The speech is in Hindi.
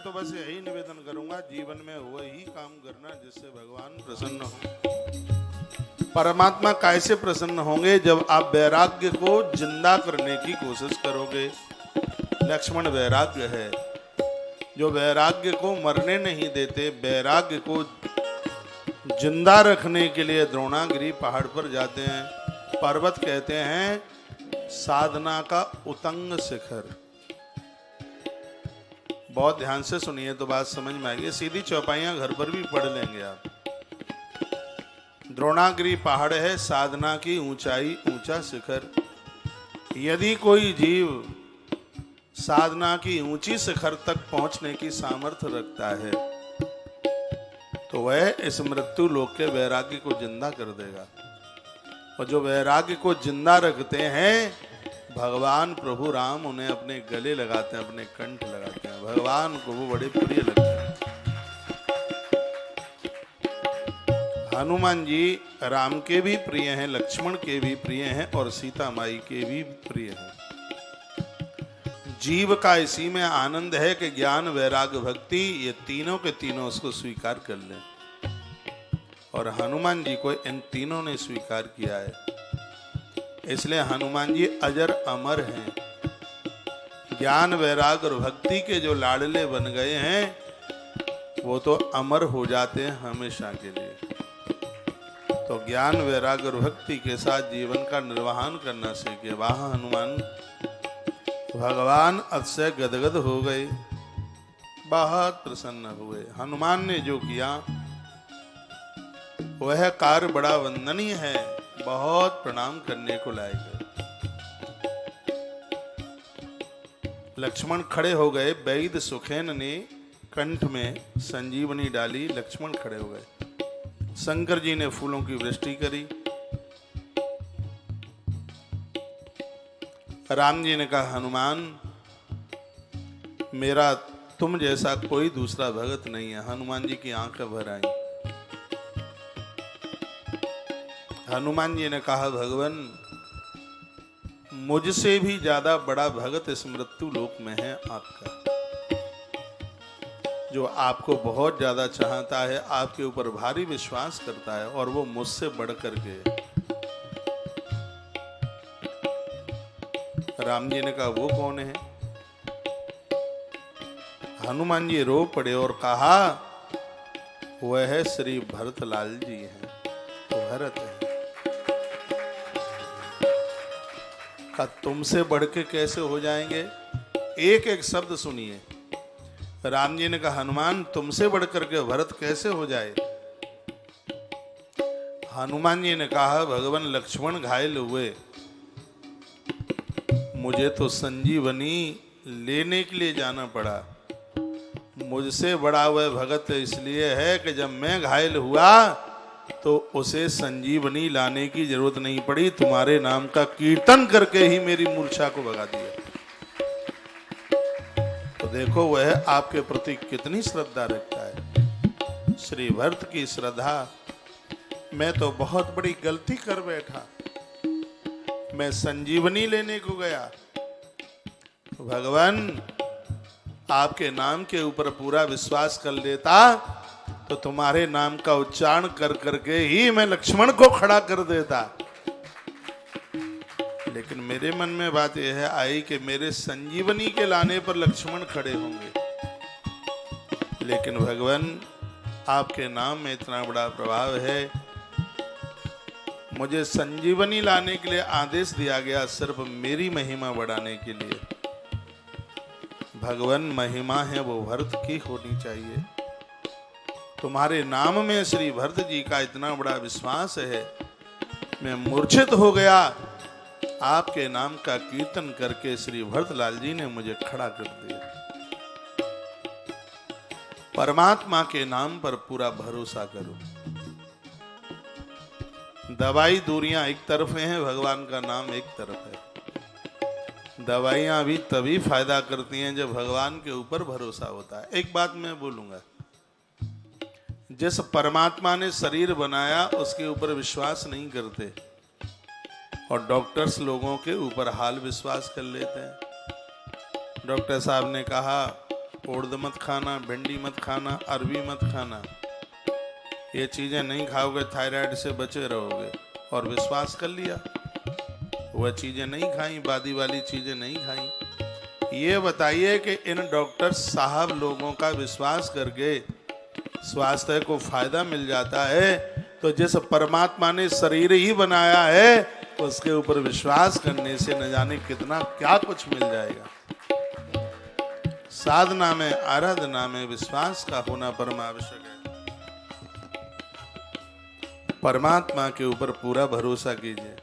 तो बस यही निवेदन करूंगा, जीवन में वही काम करना जिससे भगवान प्रसन्न हो। परमात्मा कैसे प्रसन्न होंगे? जब आप वैराग्य को जिंदा करने की कोशिश करोगे। लक्ष्मण वैराग्य है, जो वैराग्य को मरने नहीं देते, वैराग्य को जिंदा रखने के लिए द्रोणागिरी पहाड़ पर जाते हैं। पर्वत कहते हैं साधना का उतंग शिखर। बहुत ध्यान से सुनिए तो बात समझ में आएगी। सीधी चौपाइयां घर पर भी पढ़ लेंगे आप। द्रोणागिरी पहाड़ है साधना की ऊंचाई, ऊंचा शिखर। यदि कोई जीव साधना की ऊंची शिखर तक पहुंचने की सामर्थ्य रखता है तो वह इस मृत्यु लोक के वैराग्य को जिंदा कर देगा। और जो वैराग्य को जिंदा रखते हैं, भगवान प्रभु राम उन्हें अपने गले लगाते हैं, अपने कंठ लगाते हैं। भगवान को वो बड़े प्रिय लगते हैं। हनुमान जी राम के भी प्रिय हैं, लक्ष्मण के भी प्रिय हैं और सीता माई के भी प्रिय हैं। जीव का इसी में आनंद है कि ज्ञान, वैराग्य, भक्ति ये तीनों के तीनों उसको स्वीकार कर लें। और हनुमान जी को इन तीनों ने स्वीकार किया है, इसलिए हनुमान जी अजर अमर हैं। ज्ञान, वैराग्य और भक्ति के जो लाडले बन गए हैं वो तो अमर हो जाते हैं हमेशा के लिए। तो ज्ञान, वैराग्य और भक्ति के साथ जीवन का निर्वहन करना सीखे। वहां हनुमान भगवान अतिशय गदगद हो गए, बहुत प्रसन्न हुए। हनुमान ने जो किया वह कार्य बड़ा वंदनीय है, बहुत प्रणाम करने को लायक है। लक्ष्मण खड़े हो गए। वैद सुखेन ने कंठ में संजीवनी डाली, लक्ष्मण खड़े हो गए। शंकर जी ने फूलों की वृष्टि करी। राम जी ने कहा हनुमान, मेरा तुम जैसा कोई दूसरा भगत नहीं है। हनुमान जी की आंखें भर आई। हनुमान जी ने कहा भगवान, मुझसे भी ज्यादा बड़ा भगत इस मृत्यु लोक में है आपका, जो आपको बहुत ज्यादा चाहता है, आपके ऊपर भारी विश्वास करता है और वो मुझसे बढ़ करके। राम जी ने कहा वो कौन है? हनुमान जी रो पड़े और कहा वह है श्री भरतलाल जी हैं। तो भरत है। का तुमसे बढ़ के कैसे हो जाएंगे? एक एक शब्द सुनिए। राम जी ने कहा हनुमान, तुमसे बढ़ करके भरत कैसे हो जाए? हनुमान जी ने कहा भगवान, लक्ष्मण घायल हुए, मुझे तो संजीवनी लेने के लिए जाना पड़ा। मुझसे बड़ा हुआ भगत इसलिए है कि जब मैं घायल हुआ तो उसे संजीवनी लाने की जरूरत नहीं पड़ी, तुम्हारे नाम का कीर्तन करके ही मेरी मूर्छा को भगा दिया। तो देखो वह आपके प्रति कितनी श्रद्धा रखता है। श्री भरत की श्रद्धा। मैं तो बहुत बड़ी गलती कर बैठा, मैं संजीवनी लेने को गया। भगवान आपके नाम के ऊपर पूरा विश्वास कर लेता तो तुम्हारे नाम का उच्चारण कर करके ही मैं लक्ष्मण को खड़ा कर देता। लेकिन मेरे मन में बात यह है आई कि मेरे संजीवनी के लाने पर लक्ष्मण खड़े होंगे। लेकिन भगवान आपके नाम में इतना बड़ा प्रभाव है, मुझे संजीवनी लाने के लिए आदेश दिया गया सिर्फ मेरी महिमा बढ़ाने के लिए। भगवान महिमा है वो भरत की होनी चाहिए। तुम्हारे नाम में श्री भरत जी का इतना बड़ा विश्वास है, मैं मूर्छित हो गया। आपके नाम का कीर्तन करके श्री भरतलाल जी ने मुझे खड़ा कर दिया। परमात्मा के नाम पर पूरा भरोसा करो। दवाई दूरियां एक तरफ हैं, भगवान का नाम एक तरफ है। दवाइयां भी तभी फायदा करती हैं जब भगवान के ऊपर भरोसा होता है। एक बात मैं बोलूंगा, जिस परमात्मा ने शरीर बनाया उसके ऊपर विश्वास नहीं करते और डॉक्टर्स लोगों के ऊपर हाल विश्वास कर लेते हैं। डॉक्टर साहब ने कहा उड़द मत खाना, भिंडी मत खाना, अरबी मत खाना, ये चीजें नहीं खाओगे थायराइड से बचे रहोगे। और विश्वास कर लिया, वह चीजें नहीं खाई, बादी वाली चीजें नहीं खाई। ये बताइए कि इन डॉक्टर साहब लोगों का विश्वास करके स्वास्थ्य को फायदा मिल जाता है, तो जिस परमात्मा ने शरीर ही बनाया है उसके ऊपर विश्वास करने से न जाने कितना क्या कुछ मिल जाएगा। साधना में, आराधना में विश्वास का होना परम आवश्यक है। परमात्मा के ऊपर पूरा भरोसा कीजिए।